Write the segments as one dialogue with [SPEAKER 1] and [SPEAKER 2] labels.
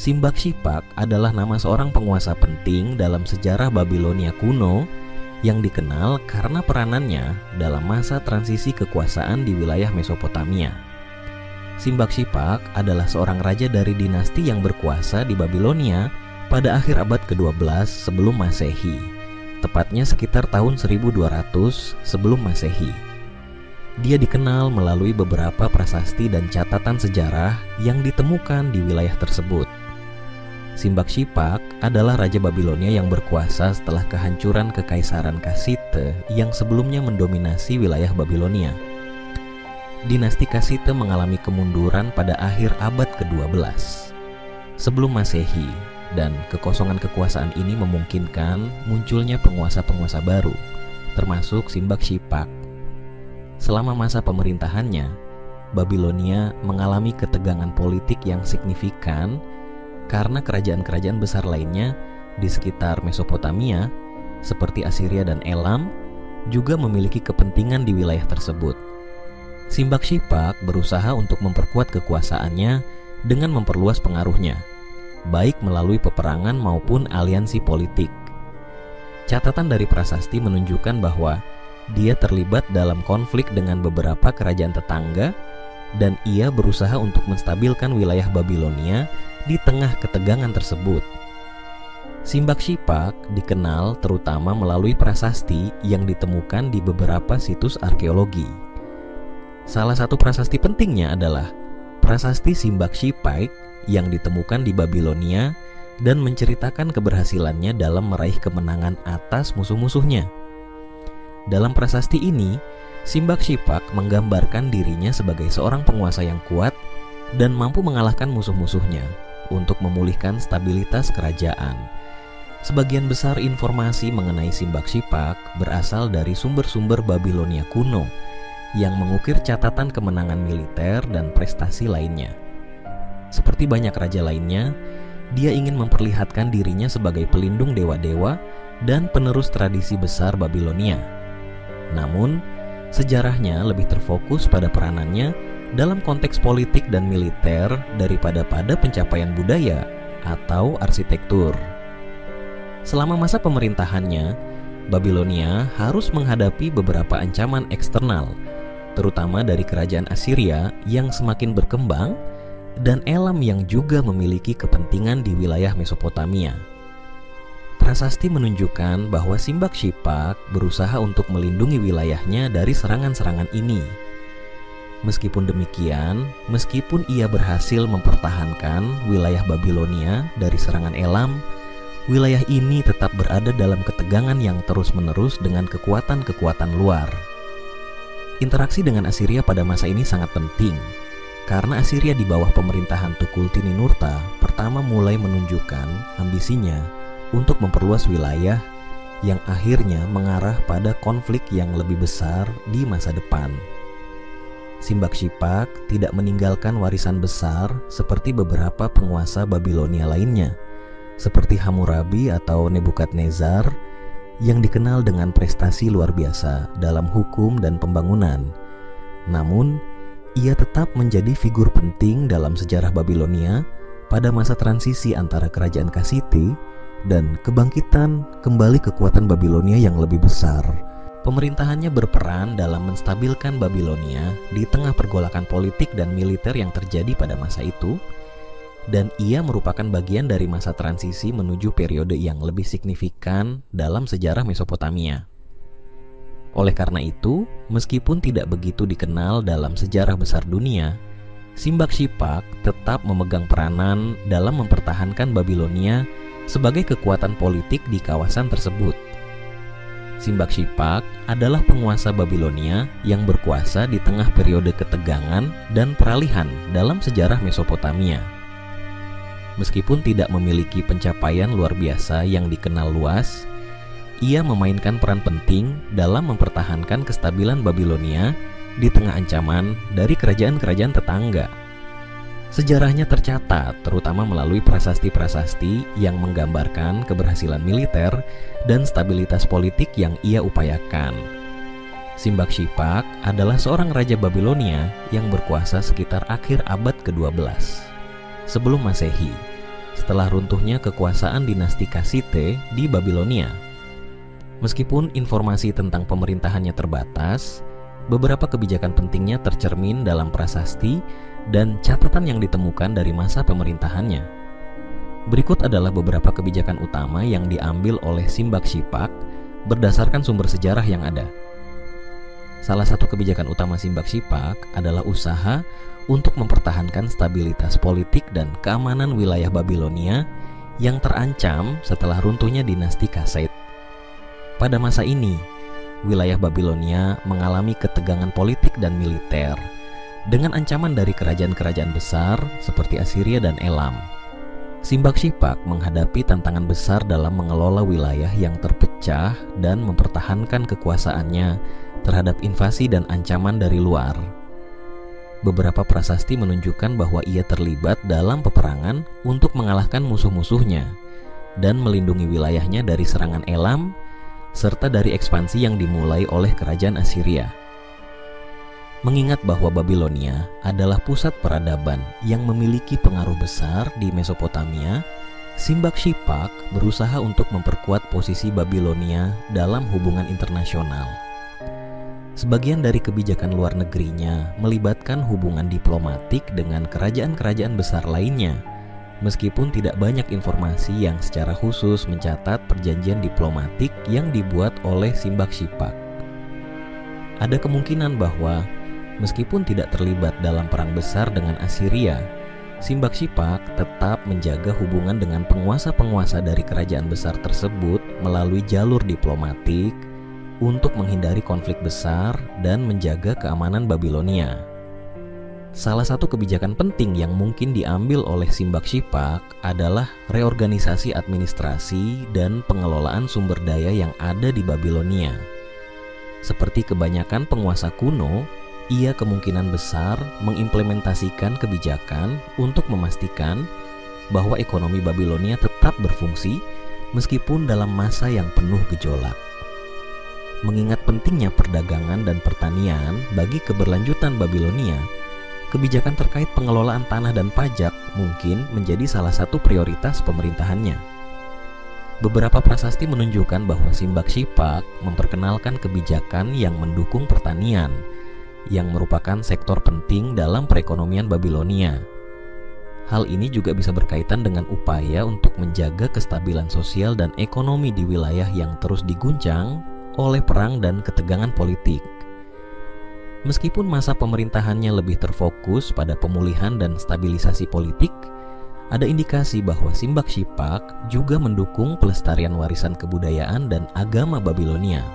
[SPEAKER 1] Simbak Shipak adalah nama seorang penguasa penting dalam sejarah Babilonia kuno yang dikenal karena peranannya dalam masa transisi kekuasaan di wilayah Mesopotamia. Simbak Shipak adalah seorang raja dari dinasti yang berkuasa di Babilonia pada akhir abad ke-12 sebelum Masehi, tepatnya sekitar tahun 1200 sebelum Masehi. Dia dikenal melalui beberapa prasasti dan catatan sejarah yang ditemukan di wilayah tersebut. Simbak Shipak adalah raja Babilonia yang berkuasa setelah kehancuran kekaisaran Kassite yang sebelumnya mendominasi wilayah Babilonia. Dinasti Kassite mengalami kemunduran pada akhir abad ke-12 sebelum Masehi, dan kekosongan kekuasaan ini memungkinkan munculnya penguasa-penguasa baru, termasuk Simbak Shipak. Selama masa pemerintahannya, Babilonia mengalami ketegangan politik yang signifikan karena kerajaan-kerajaan besar lainnya di sekitar Mesopotamia seperti Assyria dan Elam juga memiliki kepentingan di wilayah tersebut. Simbak Shipak berusaha untuk memperkuat kekuasaannya dengan memperluas pengaruhnya, baik melalui peperangan maupun aliansi politik. Catatan dari prasasti menunjukkan bahwa dia terlibat dalam konflik dengan beberapa kerajaan tetangga dan ia berusaha untuk menstabilkan wilayah Babilonia di tengah ketegangan tersebut. Simbak Shipak dikenal terutama melalui prasasti yang ditemukan di beberapa situs arkeologi. Salah satu prasasti pentingnya adalah prasasti Simbak Shipak yang ditemukan di Babilonia dan menceritakan keberhasilannya dalam meraih kemenangan atas musuh-musuhnya. Dalam prasasti ini, Simbak Shipak menggambarkan dirinya sebagai seorang penguasa yang kuat dan mampu mengalahkan musuh-musuhnya untuk memulihkan stabilitas kerajaan. Sebagian besar informasi mengenai Simbak Shipak berasal dari sumber-sumber Babilonia kuno yang mengukir catatan kemenangan militer dan prestasi lainnya. Seperti banyak raja lainnya, dia ingin memperlihatkan dirinya sebagai pelindung dewa-dewa dan penerus tradisi besar Babilonia. Namun, sejarahnya lebih terfokus pada peranannya dalam konteks politik dan militer daripada pada pencapaian budaya atau arsitektur. Selama masa pemerintahannya, Babilonia harus menghadapi beberapa ancaman eksternal, terutama dari kerajaan Assyria yang semakin berkembang dan Elam yang juga memiliki kepentingan di wilayah Mesopotamia. Prasasti menunjukkan bahwa Simbak Shipak berusaha untuk melindungi wilayahnya dari serangan-serangan ini. Meskipun demikian, meskipun ia berhasil mempertahankan wilayah Babilonia dari serangan Elam, wilayah ini tetap berada dalam ketegangan yang terus-menerus dengan kekuatan-kekuatan luar. Interaksi dengan Assyria pada masa ini sangat penting, karena Assyria di bawah pemerintahan Tukulti-Ninurta pertama mulai menunjukkan ambisinya untuk memperluas wilayah yang akhirnya mengarah pada konflik yang lebih besar di masa depan. Simbak Shipak tidak meninggalkan warisan besar seperti beberapa penguasa Babilonia lainnya, seperti Hammurabi atau Nebukadnezar yang dikenal dengan prestasi luar biasa dalam hukum dan pembangunan. Namun, ia tetap menjadi figur penting dalam sejarah Babilonia pada masa transisi antara kerajaan Kassite dan kebangkitan kembali kekuatan Babilonia yang lebih besar. Pemerintahannya berperan dalam menstabilkan Babilonia di tengah pergolakan politik dan militer yang terjadi pada masa itu, dan ia merupakan bagian dari masa transisi menuju periode yang lebih signifikan dalam sejarah Mesopotamia. Oleh karena itu, meskipun tidak begitu dikenal dalam sejarah besar dunia, Simbak Shipak tetap memegang peranan dalam mempertahankan Babilonia sebagai kekuatan politik di kawasan tersebut. Simbak Shipak adalah penguasa Babilonia yang berkuasa di tengah periode ketegangan dan peralihan dalam sejarah Mesopotamia. Meskipun tidak memiliki pencapaian luar biasa yang dikenal luas, ia memainkan peran penting dalam mempertahankan kestabilan Babilonia di tengah ancaman dari kerajaan-kerajaan tetangga. Sejarahnya tercatat terutama melalui prasasti-prasasti yang menggambarkan keberhasilan militer dan stabilitas politik yang ia upayakan. Simbak Shipak adalah seorang raja Babilonia yang berkuasa sekitar akhir abad ke-12 sebelum Masehi, setelah runtuhnya kekuasaan dinasti Kassite di Babilonia. Meskipun informasi tentang pemerintahannya terbatas, beberapa kebijakan pentingnya tercermin dalam prasasti dan catatan yang ditemukan dari masa pemerintahannya. Berikut adalah beberapa kebijakan utama yang diambil oleh Simbak Sipak berdasarkan sumber sejarah yang ada. Salah satu kebijakan utama Simbak Sipak adalah usaha untuk mempertahankan stabilitas politik dan keamanan wilayah Babilonia yang terancam setelah runtuhnya dinasti Kassite. Pada masa ini, wilayah Babilonia mengalami ketegangan politik dan militer dengan ancaman dari kerajaan-kerajaan besar seperti Assyria dan Elam. Simbak Sipak menghadapi tantangan besar dalam mengelola wilayah yang terpecah dan mempertahankan kekuasaannya terhadap invasi dan ancaman dari luar. Beberapa prasasti menunjukkan bahwa ia terlibat dalam peperangan untuk mengalahkan musuh-musuhnya dan melindungi wilayahnya dari serangan Elam serta dari ekspansi yang dimulai oleh kerajaan Assyria. Mengingat bahwa Babilonia adalah pusat peradaban yang memiliki pengaruh besar di Mesopotamia, Simbak Sipak berusaha untuk memperkuat posisi Babilonia dalam hubungan internasional. Sebagian dari kebijakan luar negerinya melibatkan hubungan diplomatik dengan kerajaan-kerajaan besar lainnya, meskipun tidak banyak informasi yang secara khusus mencatat perjanjian diplomatik yang dibuat oleh Simbak Sipak. Ada kemungkinan bahwa meskipun tidak terlibat dalam perang besar dengan Assyria, Simbak Sipak tetap menjaga hubungan dengan penguasa-penguasa dari kerajaan besar tersebut melalui jalur diplomatik untuk menghindari konflik besar dan menjaga keamanan Babilonia. Salah satu kebijakan penting yang mungkin diambil oleh Simbak Sipak adalah reorganisasi administrasi dan pengelolaan sumber daya yang ada di Babilonia. Seperti kebanyakan penguasa kuno, ia kemungkinan besar mengimplementasikan kebijakan untuk memastikan bahwa ekonomi Babilonia tetap berfungsi meskipun dalam masa yang penuh gejolak. Mengingat pentingnya perdagangan dan pertanian bagi keberlanjutan Babilonia, kebijakan terkait pengelolaan tanah dan pajak mungkin menjadi salah satu prioritas pemerintahannya. Beberapa prasasti menunjukkan bahwa Simbak Sipak memperkenalkan kebijakan yang mendukung pertanian, yang merupakan sektor penting dalam perekonomian Babilonia. Hal ini juga bisa berkaitan dengan upaya untuk menjaga kestabilan sosial dan ekonomi di wilayah yang terus diguncang oleh perang dan ketegangan politik. Meskipun masa pemerintahannya lebih terfokus pada pemulihan dan stabilisasi politik, ada indikasi bahwa Simbak Sipak juga mendukung pelestarian warisan kebudayaan dan agama Babilonia.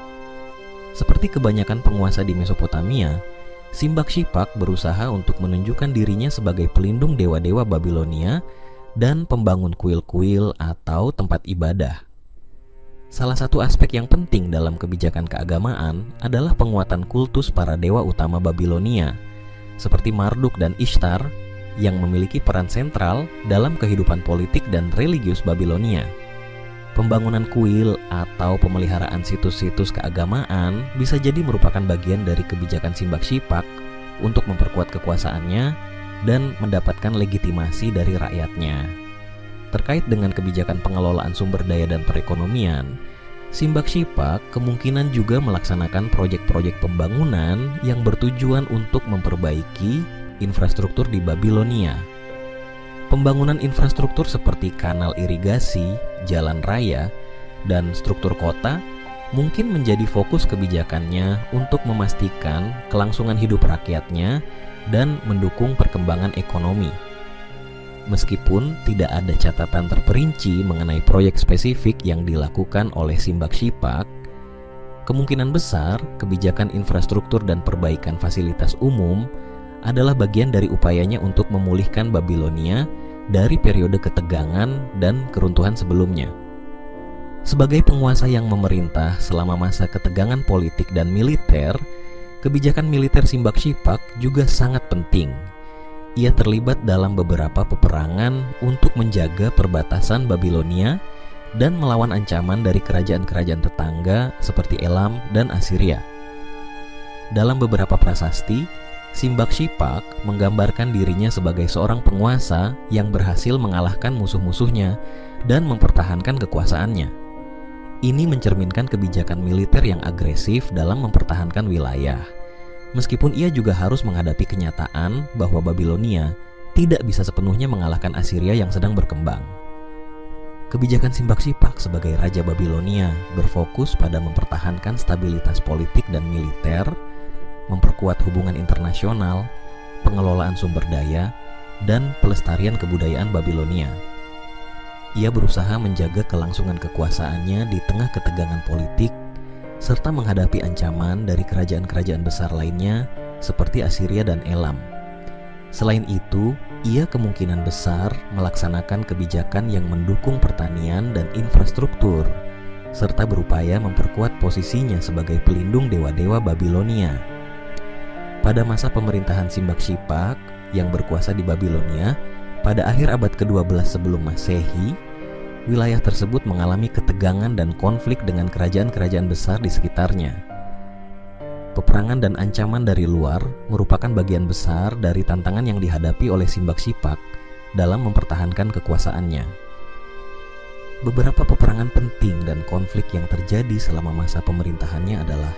[SPEAKER 1] Seperti kebanyakan penguasa di Mesopotamia, Simbak Sipak berusaha untuk menunjukkan dirinya sebagai pelindung dewa-dewa Babilonia dan pembangun kuil-kuil atau tempat ibadah. Salah satu aspek yang penting dalam kebijakan keagamaan adalah penguatan kultus para dewa utama Babilonia, seperti Marduk dan Ishtar, yang memiliki peran sentral dalam kehidupan politik dan religius Babilonia. Pembangunan kuil atau pemeliharaan situs-situs keagamaan bisa jadi merupakan bagian dari kebijakan Simbak Sipak untuk memperkuat kekuasaannya dan mendapatkan legitimasi dari rakyatnya. Terkait dengan kebijakan pengelolaan sumber daya dan perekonomian, Simbak Sipak kemungkinan juga melaksanakan proyek-proyek pembangunan yang bertujuan untuk memperbaiki infrastruktur di Babilonia. Pembangunan infrastruktur seperti kanal irigasi, jalan raya, dan struktur kota mungkin menjadi fokus kebijakannya untuk memastikan kelangsungan hidup rakyatnya dan mendukung perkembangan ekonomi. Meskipun tidak ada catatan terperinci mengenai proyek spesifik yang dilakukan oleh Simbak Sipak, kemungkinan besar kebijakan infrastruktur dan perbaikan fasilitas umum adalah bagian dari upayanya untuk memulihkan Babilonia dari periode ketegangan dan keruntuhan sebelumnya. Sebagai penguasa yang memerintah selama masa ketegangan politik dan militer, kebijakan militer Simbak Sipak juga sangat penting. Ia terlibat dalam beberapa peperangan untuk menjaga perbatasan Babilonia dan melawan ancaman dari kerajaan-kerajaan tetangga seperti Elam dan Assyria. Dalam beberapa prasasti, Simbak Sipak menggambarkan dirinya sebagai seorang penguasa yang berhasil mengalahkan musuh-musuhnya dan mempertahankan kekuasaannya. Ini mencerminkan kebijakan militer yang agresif dalam mempertahankan wilayah. Meskipun ia juga harus menghadapi kenyataan bahwa Babilonia tidak bisa sepenuhnya mengalahkan Assyria yang sedang berkembang. Kebijakan Simbak Sipak sebagai Raja Babilonia berfokus pada mempertahankan stabilitas politik dan militer, memperkuat hubungan internasional, pengelolaan sumber daya, dan pelestarian kebudayaan Babilonia. Ia berusaha menjaga kelangsungan kekuasaannya di tengah ketegangan politik, serta menghadapi ancaman dari kerajaan-kerajaan besar lainnya seperti Assyria dan Elam. Selain itu, ia kemungkinan besar melaksanakan kebijakan yang mendukung pertanian dan infrastruktur, serta berupaya memperkuat posisinya sebagai pelindung dewa-dewa Babilonia. Pada masa pemerintahan Simbak Sipak yang berkuasa di Babilonia, pada akhir abad ke-12 sebelum Masehi, wilayah tersebut mengalami ketegangan dan konflik dengan kerajaan-kerajaan besar di sekitarnya. Peperangan dan ancaman dari luar merupakan bagian besar dari tantangan yang dihadapi oleh Simbak Sipak dalam mempertahankan kekuasaannya. Beberapa peperangan penting dan konflik yang terjadi selama masa pemerintahannya adalah: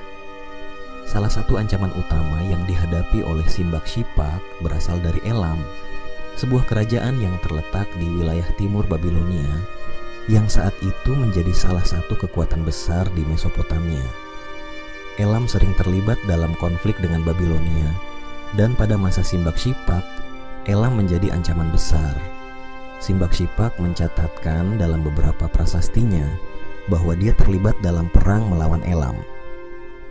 [SPEAKER 1] salah satu ancaman utama yang dihadapi oleh Simbak Sipak berasal dari Elam, sebuah kerajaan yang terletak di wilayah timur Babilonia yang saat itu menjadi salah satu kekuatan besar di Mesopotamia. Elam sering terlibat dalam konflik dengan Babilonia, dan pada masa Simbak Sipak, Elam menjadi ancaman besar. Simbak Sipak mencatatkan dalam beberapa prasastinya bahwa dia terlibat dalam perang melawan Elam.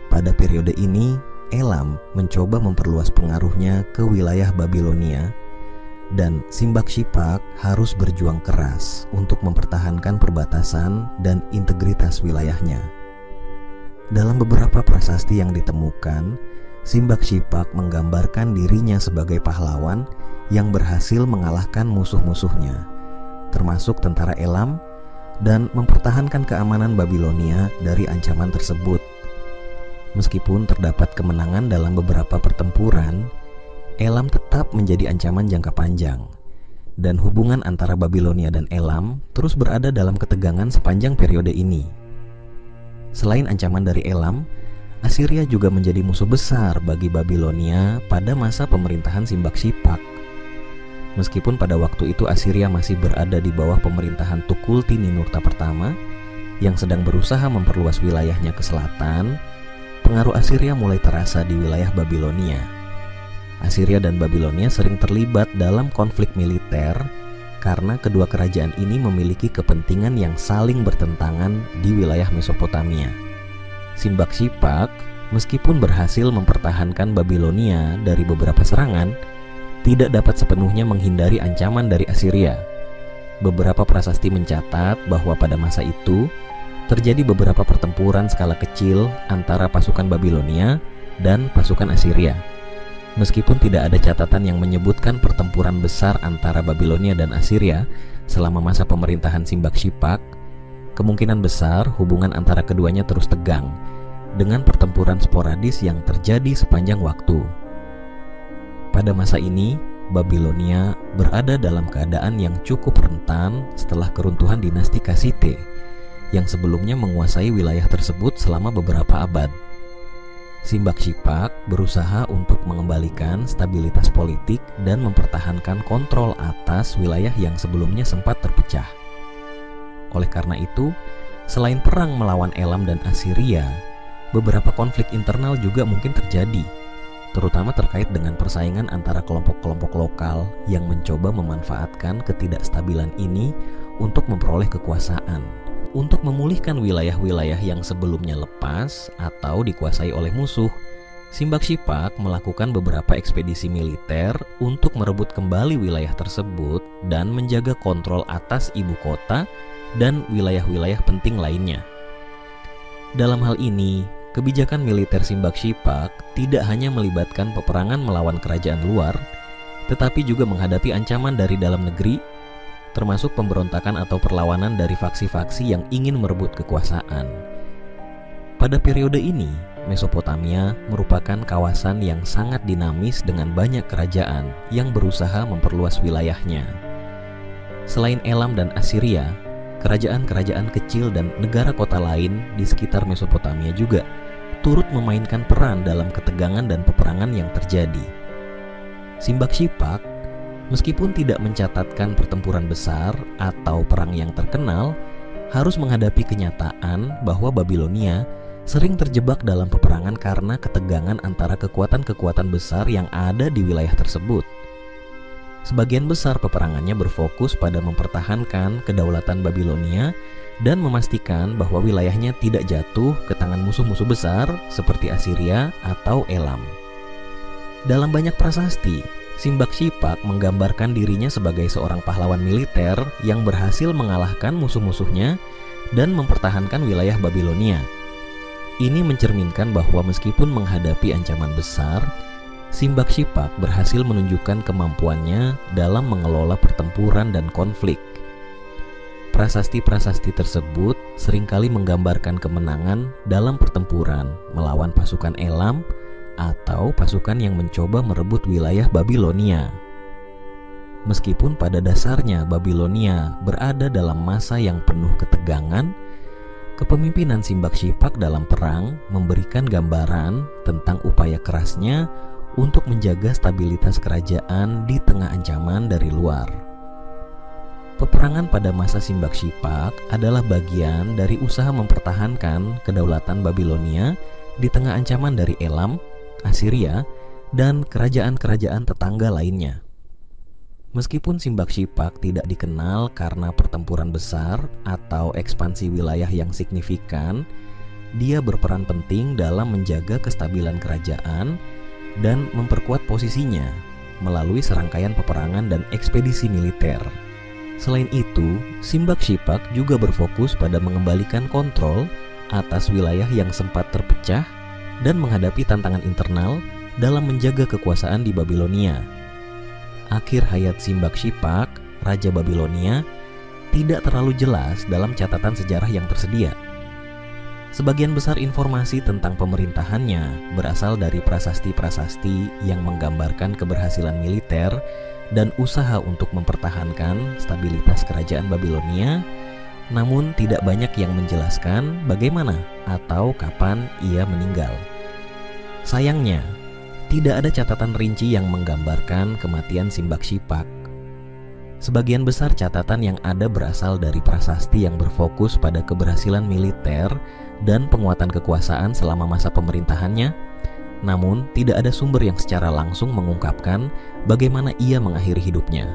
[SPEAKER 1] Pada periode ini, Elam mencoba memperluas pengaruhnya ke wilayah Babilonia, dan Simbak Sipak harus berjuang keras untuk mempertahankan perbatasan dan integritas wilayahnya. Dalam beberapa prasasti yang ditemukan, Simbak Sipak menggambarkan dirinya sebagai pahlawan yang berhasil mengalahkan musuh-musuhnya, termasuk tentara Elam, dan mempertahankan keamanan Babilonia dari ancaman tersebut. Meskipun terdapat kemenangan dalam beberapa pertempuran, Elam tetap menjadi ancaman jangka panjang, dan hubungan antara Babilonia dan Elam terus berada dalam ketegangan sepanjang periode ini. Selain ancaman dari Elam, Assyria juga menjadi musuh besar bagi Babilonia pada masa pemerintahan Simbak Sipak. Meskipun pada waktu itu Assyria masih berada di bawah pemerintahan Tukulti-Ninurta pertama yang sedang berusaha memperluas wilayahnya ke selatan, pengaruh Assyria mulai terasa di wilayah Babilonia. Assyria dan Babilonia sering terlibat dalam konflik militer karena kedua kerajaan ini memiliki kepentingan yang saling bertentangan di wilayah Mesopotamia. Simbak Sipak, meskipun berhasil mempertahankan Babilonia dari beberapa serangan, tidak dapat sepenuhnya menghindari ancaman dari Assyria. Beberapa prasasti mencatat bahwa pada masa itu terjadi beberapa pertempuran skala kecil antara pasukan Babilonia dan pasukan Assyria. Meskipun tidak ada catatan yang menyebutkan pertempuran besar antara Babilonia dan Assyria selama masa pemerintahan Simbak Sipak, kemungkinan besar hubungan antara keduanya terus tegang dengan pertempuran sporadis yang terjadi sepanjang waktu. Pada masa ini, Babilonia berada dalam keadaan yang cukup rentan setelah keruntuhan dinasti Kassite yang sebelumnya menguasai wilayah tersebut selama beberapa abad. Simbak Sipak berusaha untuk mengembalikan stabilitas politik dan mempertahankan kontrol atas wilayah yang sebelumnya sempat terpecah. Oleh karena itu, selain perang melawan Elam dan Assyria, beberapa konflik internal juga mungkin terjadi, terutama terkait dengan persaingan antara kelompok-kelompok lokal yang mencoba memanfaatkan ketidakstabilan ini untuk memperoleh kekuasaan. Untuk memulihkan wilayah-wilayah yang sebelumnya lepas atau dikuasai oleh musuh, Simbak Sipak melakukan beberapa ekspedisi militer untuk merebut kembali wilayah tersebut dan menjaga kontrol atas ibu kota dan wilayah-wilayah penting lainnya. Dalam hal ini, kebijakan militer Simbak Sipak tidak hanya melibatkan peperangan melawan kerajaan luar, tetapi juga menghadapi ancaman dari dalam negeri, termasuk pemberontakan atau perlawanan dari faksi-faksi yang ingin merebut kekuasaan. Pada periode ini, Mesopotamia merupakan kawasan yang sangat dinamis dengan banyak kerajaan yang berusaha memperluas wilayahnya. Selain Elam dan Assyria, kerajaan-kerajaan kecil dan negara kota lain di sekitar Mesopotamia juga turut memainkan peran dalam ketegangan dan peperangan yang terjadi. Simbak Sipak, meskipun tidak mencatatkan pertempuran besar atau perang yang terkenal, harus menghadapi kenyataan bahwa Babilonia sering terjebak dalam peperangan karena ketegangan antara kekuatan-kekuatan besar yang ada di wilayah tersebut. Sebagian besar peperangannya berfokus pada mempertahankan kedaulatan Babilonia dan memastikan bahwa wilayahnya tidak jatuh ke tangan musuh-musuh besar seperti Assyria atau Elam. Dalam banyak prasasti, Simbak Sipak menggambarkan dirinya sebagai seorang pahlawan militer yang berhasil mengalahkan musuh-musuhnya dan mempertahankan wilayah Babilonia. Ini mencerminkan bahwa meskipun menghadapi ancaman besar, Simbak Sipak berhasil menunjukkan kemampuannya dalam mengelola pertempuran dan konflik. Prasasti-prasasti tersebut seringkali menggambarkan kemenangan dalam pertempuran melawan pasukan Elam atau pasukan yang mencoba merebut wilayah Babilonia. Meskipun pada dasarnya Babilonia berada dalam masa yang penuh ketegangan, kepemimpinan Simbak Sipak dalam perang memberikan gambaran tentang upaya kerasnya untuk menjaga stabilitas kerajaan di tengah ancaman dari luar. Peperangan pada masa Simbak Sipak adalah bagian dari usaha mempertahankan kedaulatan Babilonia di tengah ancaman dari Elam, Assyria, dan kerajaan-kerajaan tetangga lainnya. Meskipun Simbak Sipak tidak dikenal karena pertempuran besar atau ekspansi wilayah yang signifikan, dia berperan penting dalam menjaga kestabilan kerajaan dan memperkuat posisinya melalui serangkaian peperangan dan ekspedisi militer. Selain itu, Simbak Sipak juga berfokus pada mengembalikan kontrol atas wilayah yang sempat terpecah dan menghadapi tantangan internal dalam menjaga kekuasaan di Babilonia. Akhir hayat Simbak Sipak, Raja Babilonia, tidak terlalu jelas dalam catatan sejarah yang tersedia. Sebagian besar informasi tentang pemerintahannya berasal dari prasasti-prasasti yang menggambarkan keberhasilan militer dan usaha untuk mempertahankan stabilitas kerajaan Babilonia, namun tidak banyak yang menjelaskan bagaimana atau kapan ia meninggal. Sayangnya, tidak ada catatan rinci yang menggambarkan kematian Simbak Sipak. Sebagian besar catatan yang ada berasal dari prasasti yang berfokus pada keberhasilan militer dan penguatan kekuasaan selama masa pemerintahannya, namun tidak ada sumber yang secara langsung mengungkapkan bagaimana ia mengakhiri hidupnya.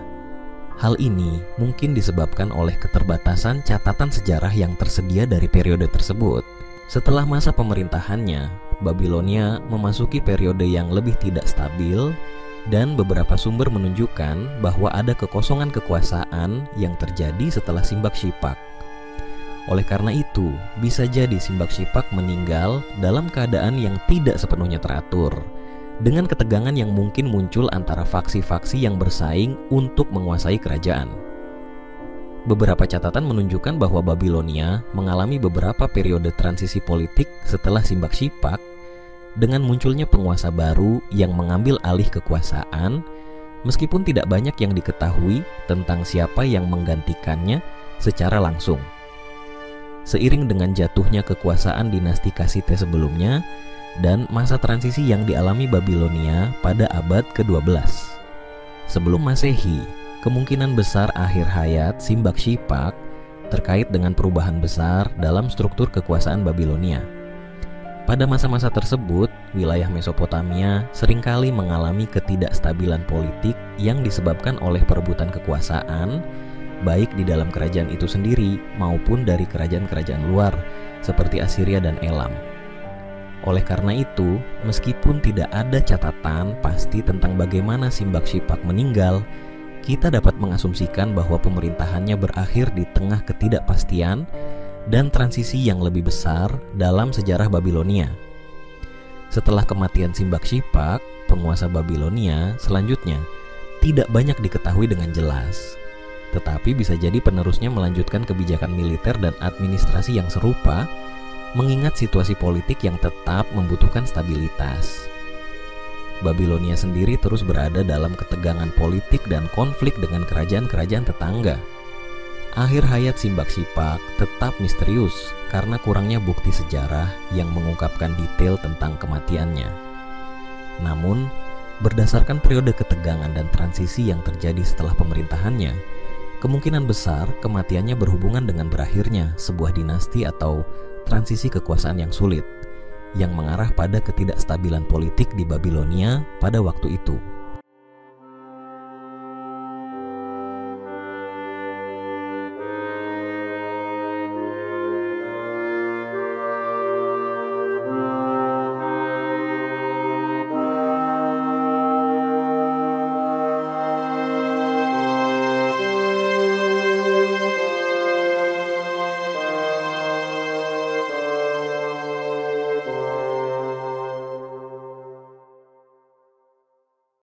[SPEAKER 1] Hal ini mungkin disebabkan oleh keterbatasan catatan sejarah yang tersedia dari periode tersebut. Setelah masa pemerintahannya, Babilonia memasuki periode yang lebih tidak stabil, dan beberapa sumber menunjukkan bahwa ada kekosongan kekuasaan yang terjadi setelah Simbak Sipak. Oleh karena itu, bisa jadi Simbak Sipak meninggal dalam keadaan yang tidak sepenuhnya teratur, dengan ketegangan yang mungkin muncul antara faksi-faksi yang bersaing untuk menguasai kerajaan. Beberapa catatan menunjukkan bahwa Babilonia mengalami beberapa periode transisi politik setelah Simbak Sipak, dengan munculnya penguasa baru yang mengambil alih kekuasaan, meskipun tidak banyak yang diketahui tentang siapa yang menggantikannya secara langsung. Seiring dengan jatuhnya kekuasaan dinasti Kassite sebelumnya dan masa transisi yang dialami Babilonia pada abad ke-12. Sebelum Masehi, kemungkinan besar akhir hayat Simbak Sipak terkait dengan perubahan besar dalam struktur kekuasaan Babilonia. Pada masa-masa tersebut, wilayah Mesopotamia seringkali mengalami ketidakstabilan politik yang disebabkan oleh perebutan kekuasaan, baik di dalam kerajaan itu sendiri maupun dari kerajaan-kerajaan luar seperti Assyria dan Elam. Oleh karena itu, meskipun tidak ada catatan pasti tentang bagaimana Simbak Sipak meninggal, kita dapat mengasumsikan bahwa pemerintahannya berakhir di tengah ketidakpastian dan transisi yang lebih besar dalam sejarah Babilonia. Setelah kematian Simbak Sipak, penguasa Babilonia selanjutnya tidak banyak diketahui dengan jelas. Tetapi bisa jadi penerusnya melanjutkan kebijakan militer dan administrasi yang serupa mengingat situasi politik yang tetap membutuhkan stabilitas. Babilonia sendiri terus berada dalam ketegangan politik dan konflik dengan kerajaan-kerajaan tetangga. Akhir hayat Simbak Sipak tetap misterius karena kurangnya bukti sejarah yang mengungkapkan detail tentang kematiannya. Namun, berdasarkan periode ketegangan dan transisi yang terjadi setelah pemerintahannya, kemungkinan besar kematiannya berhubungan dengan berakhirnya sebuah dinasti atau transisi kekuasaan yang sulit, yang mengarah pada ketidakstabilan politik di Babilonia pada waktu itu.